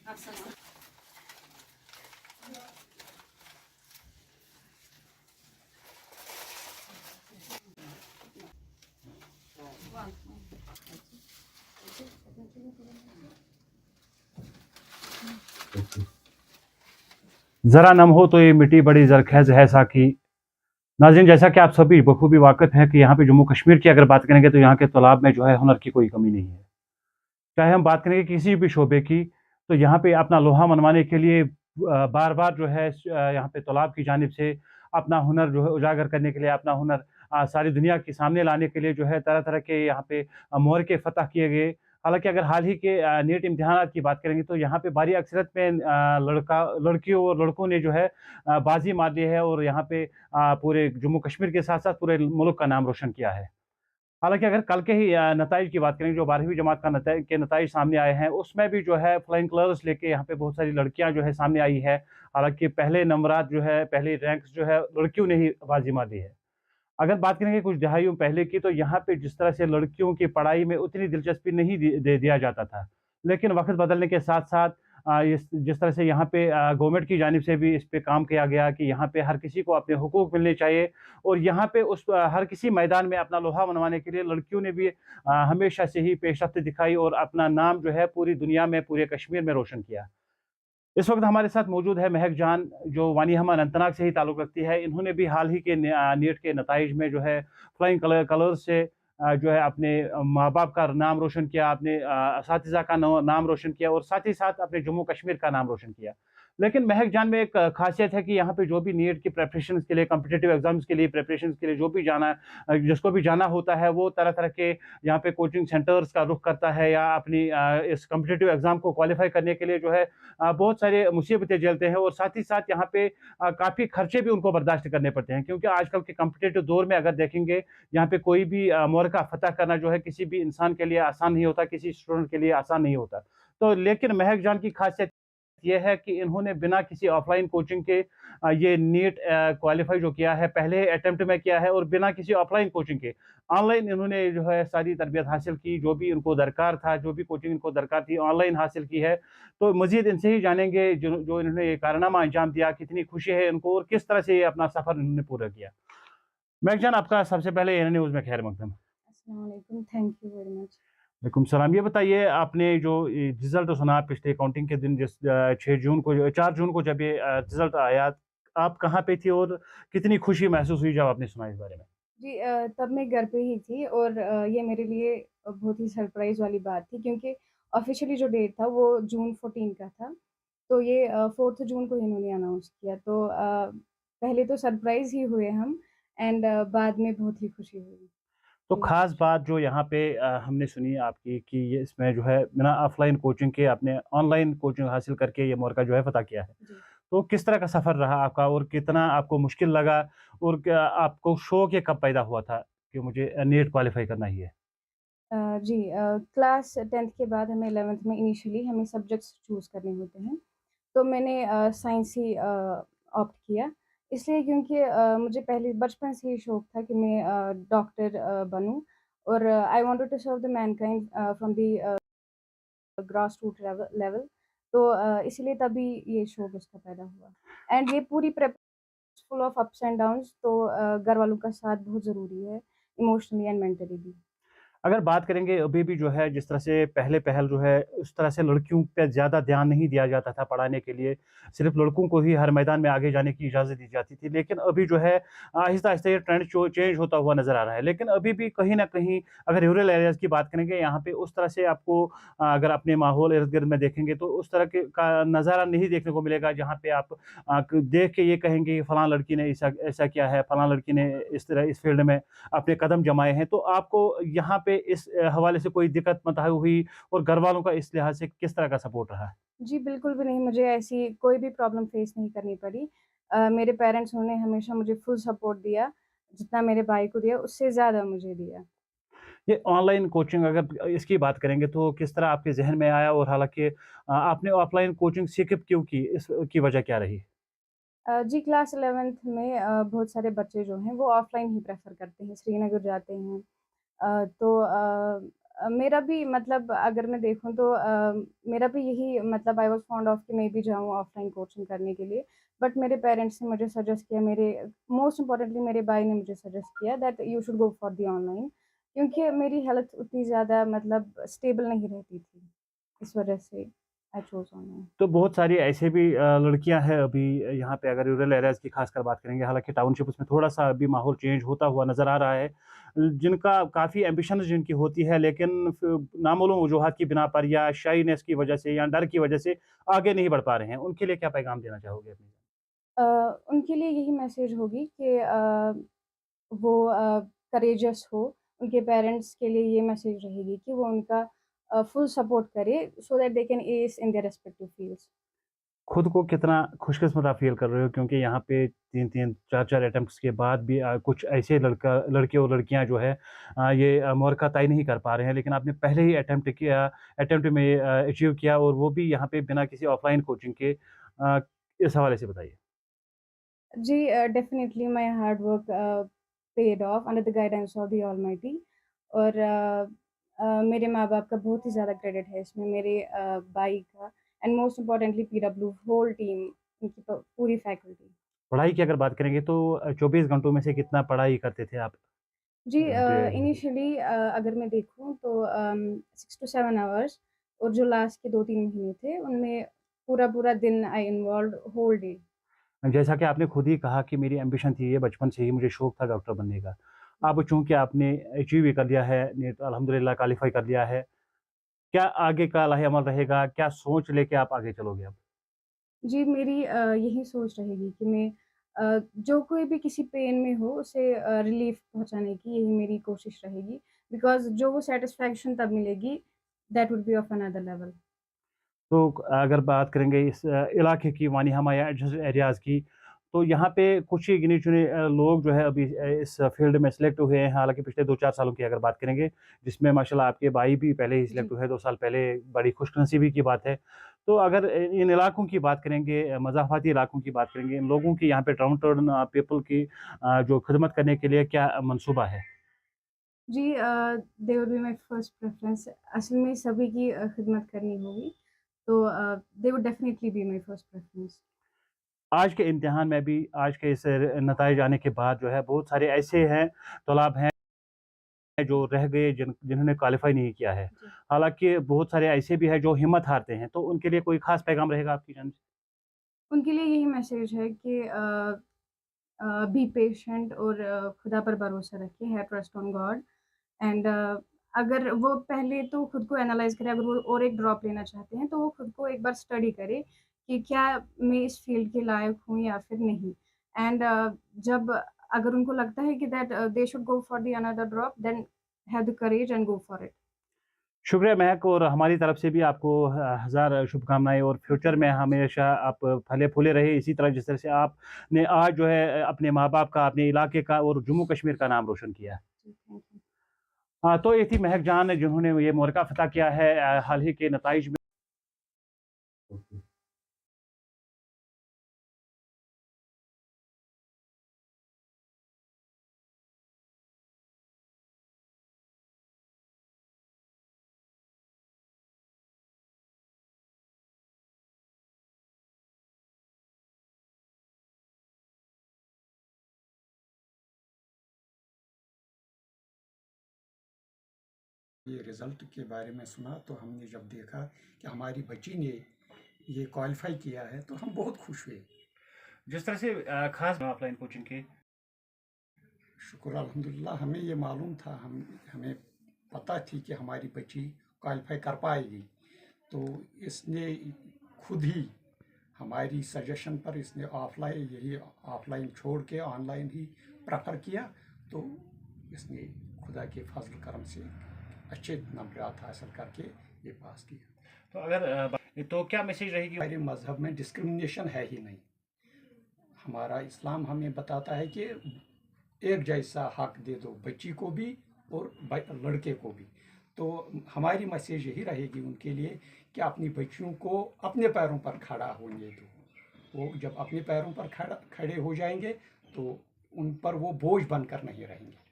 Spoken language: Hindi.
ज़रा नम हो तो ये मिट्टी बड़ी ज़रख़ेज़ है साकी। नाज़रीन, जैसा कि आप सभी बखूबी वाक़िफ़ हैं कि यहाँ पे जम्मू कश्मीर की अगर बात करेंगे तो यहाँ के तलाब में जो है हुनर की कोई कमी नहीं है। चाहे हम बात करेंगे किसी भी शोबे की, तो यहाँ पे अपना लोहा मनवाने के लिए बार-बार जो है यहाँ पे तालाब की जानिब से अपना हुनर जो है उजागर करने के लिए, अपना हुनर सारी दुनिया के सामने लाने के लिए जो है तरह-तरह के यहाँ पे मोहरके फ़तह किए गए। हालाँकि अगर हाल ही के नीट इम्तिहानात की बात करेंगे तो यहाँ पे भारी अक्सरियत में लड़कियों और लड़कों ने जो है बाज़ी मार ली है और यहाँ पे पूरे जम्मू कश्मीर के साथ-साथ पूरे मुल्क का नाम रोशन किया है। हालाँकि अगर कल के ही नताइज की बात करें, जो 12वीं जमात का नताइज सामने आए हैं, उसमें भी जो है फ्लाइंग कलर्स लेके यहाँ पे बहुत सारी लड़कियाँ जो है सामने आई है। हालाँकि पहले नंबरात जो है, पहले रैंक्स जो है लड़कियों ने ही बाज़ी मार ली है। अगर बात करेंगे कुछ दहाइयों पहले की, तो यहाँ पे जिस तरह से लड़कियों की पढ़ाई में उतनी दिलचस्पी नहीं दे दिया जाता था। लेकिन वक़्त बदलने के साथ-साथ इस जिस तरह से यहाँ पे गवर्नमेंट की जानिब से भी इस पे काम किया गया कि यहाँ पे हर किसी को अपने हुकूक मिलने चाहिए और यहाँ पे उस हर किसी मैदान में अपना लोहा मनवाने के लिए लड़कियों ने भी हमेशा से ही पेशरफ्त दिखाई और अपना नाम जो है पूरी दुनिया में, पूरे कश्मीर में रोशन किया। इस वक़्त हमारे साथ मौजूद है महक जान, जो वानियामा अनंतनाग से ही ताल्लुक़ रखती है। इन्होंने भी हाल ही के नीट के नताइज में जो है फ्लाइंग कलर्स से जो है अपने माँ-बाप का नाम रोशन किया, अपने असातिज़ा का नाम रोशन किया और साथ ही साथ अपने जम्मू कश्मीर का नाम रोशन किया। लेकिन महक जान में एक ख़ासियत है कि यहाँ पे जो भी नीट की प्रिपरेशंस के लिए, कॉम्पिटिटिव एग्ज़ाम्स के लिए, प्रिपरेशंस के लिए जो भी जिसको भी जाना होता है, वो तरह-तरह के यहाँ पे कोचिंग सेंटर्स का रुख करता है या अपनी इस कॉम्पिटिटिव एग्ज़ाम को क्वालीफ़ाई करने के लिए जो है बहुत सारे मुसीबतें झेलते हैं और साथ ही साथ यहाँ पे काफ़ी खर्चे भी उनको बर्दाश्त करने पड़ते हैं, क्योंकि आजकल के कॉम्पिटिटिव दौर में अगर देखेंगे, यहाँ पे कोई भी मोहरका फ़तह करना जो है किसी भी इंसान के लिए आसान नहीं होता, किसी स्टूडेंट के लिए आसान नहीं होता। तो लेकिन महक जान की ख़ासियत ये है कि इन्होंने बिना किसी ऑफ़लाइन कोचिंग के ये नीट क्वालीफ़ाई जो किया है, पहले अटेम्प्ट में किया है और बिना किसी ऑफ़लाइन कोचिंग के, ऑनलाइन इन्होंने जो है सारी तरबियत हासिल की, जो भी इनको दरकार था, जो भी कोचिंग इनको दरकार थी, ऑनलाइन हासिल की है। तो मज़ीद इनसे ही जानेंगे जो जो इन्होंने ये कारनामा अंजाम दिया, कितनी खुशी है इनको और किस तरह से ये अपना सफ़र इन्होंने पूरा किया। महक जान, आपका सबसे पहले एएनए न्यूज़ में खैर मकदम। अस्सलाम वालेकुम, थैंक यू वेरी मच। वालेकुम सलाम। ये बताइए, आपने जो ये रिज़ल्ट सुना पिछले काउंटिंग के दिन, 6 जून को, 4 जून को जब ये रिज़ल्ट आया, आप कहाँ पे थी और कितनी खुशी महसूस हुई जब आपने सुना इस बारे में? जी तब मैं घर पे ही थी और ये मेरे लिए बहुत ही सरप्राइज़ वाली बात थी क्योंकि ऑफ़िशियली जो डेट था वो जून 14 का था। तो ये 4th जून को इन्होंने अनाउंस किया तो पहले तो सरप्राइज़ ही हुए हम एंड बाद में बहुत ही खुशी हुई। तो जी, ख़ास बात जो यहाँ पे हमने सुनी आपकी कि ये इसमें जो है बिना ऑफ़लाइन कोचिंग के आपने ऑनलाइन कोचिंग हासिल करके ये मोर्का जो है फ़तह किया है। जी। तो किस तरह का सफ़र रहा आपका और कितना आपको मुश्किल लगा और क्या आपको शौक ये कब पैदा हुआ था कि मुझे नीट क्वालीफ़ाई करना ही है? जी क्लास 10th के बाद हमें 11th में इनिशियली हमें सब्जेक्ट्स चूज़ करने होते हैं। तो मैंने साइंस ही ऑप्ट किया, इसलिए क्योंकि मुझे पहले बचपन से ही शौक था कि मैं डॉक्टर बनूँ और I wanted to serve the mankind from the grass root level. तो इसीलिए तभी ये शौक उसका पैदा हुआ एंड ये पूरी prep full of ups and downs तो घर वालों का साथ बहुत ज़रूरी है, इमोशनली एंड मेंटली भी। अगर बात करेंगे अभी भी जो है जिस तरह से पहले पहल जो है उस तरह से लड़कियों पे ज़्यादा ध्यान नहीं दिया जाता था पढ़ाने के लिए, सिर्फ़ लड़कों को ही हर मैदान में आगे जाने की इजाज़त दी जाती थी। लेकिन अभी जो है आहिस्ता-आहिस्ता ये ट्रेंड चेंज होता हुआ नज़र आ रहा है। लेकिन अभी भी कहीं न कहीं अगर रूरल एरियाज़ की बात करेंगे, यहाँ पे उस तरह से आपको अगर अपने माहौल इर्द-गिर्द में देखेंगे तो उस तरह के का नज़ारा नहीं देखने को मिलेगा जहाँ पे आप देख के ये कहेंगे कि फलाँ लड़की ने ऐसा ऐसा किया है, फलाँ लड़की ने इस तरह इस फ़ील्ड में अपने कदम जमाए हैं। तो आपको यहाँ पे इस हवाले से कोई दिक्कत मताई हुई और घरवालों का इस लिहाज से किस तरह का सपोर्ट रहा है? जी, बिल्कुल भी नहीं, मुझे ऐसी कोई भी प्रॉब्लम फेस नहीं करनी पड़ी। मेरे पेरेंट्स उन्होंने हमेशा मुझे फुल सपोर्ट दिया, जितना मेरे भाई को दिया उससे ज़्यादा मुझे दिया। ये ऑनलाइन कोचिंग अगर इसकी बात करेंगे तो किस तरह आपके ज़हन में आया और हालाँकि आपने ऑफ़लाइन कोचिंग स्किप क्यों की? इसकी वजह क्या रही? जी क्लास 11th में बहुत सारे बच्चे जो हैं वो ऑफ़लाइन ही प्रेफ़र करते हैं, श्रीनगर जाते हैं। तो मेरा भी मतलब अगर मैं देखूँ तो मेरा भी यही मतलब आई वाज़ फॉन्ड ऑफ कि मैं भी जाऊँ ऑफ़लाइन कोचिंग करने के लिए। बट मेरे पेरेंट्स ने मुझे सजेस्ट किया, मेरे मोस्ट इम्पोर्टेंटली मेरे भाई ने मुझे सजेस्ट किया that you should go for the online, क्योंकि मेरी हेल्थ उतनी ज़्यादा मतलब स्टेबल नहीं रहती थी। इस वजह से आई चोज़ ऑनलाइन। तो बहुत सारी ऐसे भी लड़कियां हैं अभी यहाँ पे, अगर रूरल एरियाज़ की खासकर बात करेंगे, हालाँकि टाउनशिप उसमें थोड़ा-सा अभी माहौल चेंज होता हुआ नज़र आ रहा है। जिनका काफ़ी एम्बिशंस जिनकी होती है, लेकिन नामालूम वजूहात की बिना पर या शाईनेस की वजह से या डर की वजह से आगे नहीं बढ़ पा रहे हैं। उनके लिए क्या पैगाम देना चाहोगे अपनी? अ, उनके लिए यही मैसेज होगी कि वो करेजियस हो। उनके पेरेंट्स के लिए ये मैसेज रहेगी कि वो उनका फुल सपोर्ट करे so that they can S in their respective fields. खुद को कितना खुशकिस्मत आप फ़ील कर रहे हो, क्योंकि यहाँ पे 3-3 4-4 अटेम्प्ट्स के बाद भी कुछ ऐसे लड़के और लड़कियाँ जो है ये मोर्का तय नहीं कर पा रहे हैं, लेकिन आपने पहले ही अटेम्प्ट में अचीव किया, और वो भी यहाँ पे बिना किसी ऑफ़लाइन कोचिंग के। इस हवाले से बताइए। जी definitely my hard work paid off under the guidance of the almighty और मेरे माँ-बाप का बहुत ही ज़्यादा क्रेडिट है इसमें, मेरे भाई का and most importantly PW whole team, उनकी पूरी फैकल्टी। पढ़ाई की अगर बात करेंगे तो 24 घंटों में से कितना पढ़ाई करते थे आप? जी डे इनिशियली अगर मैं देखूँ तो 6 टू 7 आवर्स और जो लास्ट के 2-3 महीने थे, उनमें पूरा-पूरा दिन आई इन्वॉल्व्ड होल डे। जैसा कि आपने खुद ही कहा कि मेरी एम्बिशन थी ये, बचपन से ही मुझे शौक था डॉक्टर बनने का। अब चूँकि आपने अचीव भी कर लिया है, नीट अल्हम्दुलिल्लाह क्वालीफ़ाई कर लिया है। क्या आगे का लाहे-अमल रहेगा? क्या सोच लेके आप आगे चलोगे अब? जी, मेरी यही सोच रहेगी कि मैं जो कोई भी किसी पेन में हो उसे रिलीफ़ पहुँचाने की यही मेरी कोशिश रहेगी। बिकॉज़ जो वो सैटिस्फैक्शन तब मिलेगी that would be of another level. तो अगर बात करेंगे इस इलाके की, वानीहामा या एडजेसेंट एरियाज़ की, तो यहाँ पे कुछ ही गिने-चुने लोग जो है अभी इस फ़ील्ड में सेलेक्ट हुए हैं। हालाँकि पिछले 2-4 सालों की अगर बात करेंगे, जिसमें माशाल्लाह आपके भाई भी पहले ही जी। सेलेक्ट हुए हैं 2 साल पहले, बड़ी खुशनसीबी की बात है। तो अगर इन इलाकों की बात करेंगे, मज़ाफ़ाती इलाकों की बात करेंगे, इन लोगों की यहाँ पे डाउन टाउन पीपल की जो खिदमत करने के लिए क्या मंसूबा है? जी they would be my first preference. असल में सभी की खिदमत करनी होगी, तो they would definitely be my first preference. आज के इम्तिहान में भी, आज के इस नताइज आने के बाद जो है, बहुत सारे ऐसे हैं, तलाब हैं जो रह गए, जिन्होंने क्वालीफाई नहीं किया है। जी। हालाँकि बहुत सारे ऐसे भी हैं जो हिम्मत हारते हैं, तो उनके लिए कोई ख़ास पैगाम रहेगा आपकी जानिब से? उनके लिए यही मैसेज है कि बी पेशेंट और खुदा पर भरोसा रखें, have trust on God and अगर वो पहले तो खुद को एनालाइज़ करें, अगर वो और एक ड्रॉप लेना चाहते हैं, तो वो खुद को एक बार स्टडी करें कि क्या मैं इस फ़ील्ड के लायक हूँ या फिर नहीं। एंड जब अगर उनको लगता है कि that they should go for the another drop, then have the courage and go for it. शुक्रिया महक, और हमारी तरफ से भी आपको हज़ार शुभकामनाएँ, और थैंक यू फ्यूचर में वेरी मच। हमेशा आप फले-फूले रहे इसी तरह, जिस तरह से आपने आज जो है अपने माँ-बाप का, अपने इलाके का और जम्मू कश्मीर का नाम रोशन किया है। जी, थैंक यू। हाँ, तो ये थी महक जान जिन्होंने ये मुआरका फ़तह किया है हाल ही के नताइज में। ये रिज़ल्ट के बारे में सुना तो हमने जब देखा कि हमारी बच्ची ने ये क्वालिफ़ाई किया है तो हम बहुत खुश हुए। जिस तरह से ख़ास ऑफ़लाइन कोचिंग की। शुक्र अल्हम्दुलिल्लाह, हमें ये मालूम था, हमें पता थी कि हमारी बच्ची क्वालिफ़ाई कर पाएगी। तो इसने खुद ही हमारी सजेशन पर इसने ऑफ़लाइन छोड़ के ऑनलाइन ही प्रेफ़र किया। तो इसने खुदा के फ़ज़ल करम से अच्छे नंबरात हासिल करके ये पास किया। तो अगर तो क्या मैसेज रहेगी? हमारे मज़हब में डिस्क्रिमिनेशन है ही नहीं। हमारा इस्लाम हमें बताता है कि एक जैसा हक दे दो, बच्ची को भी और लड़के को भी। तो हमारी मैसेज यही रहेगी उनके लिए कि अपनी बच्चियों को अपने पैरों पर खड़ा होने दो। वो जब अपने पैरों पर खड़े हो जाएंगे तो उन पर वो बोझ बनकर नहीं रहेंगे।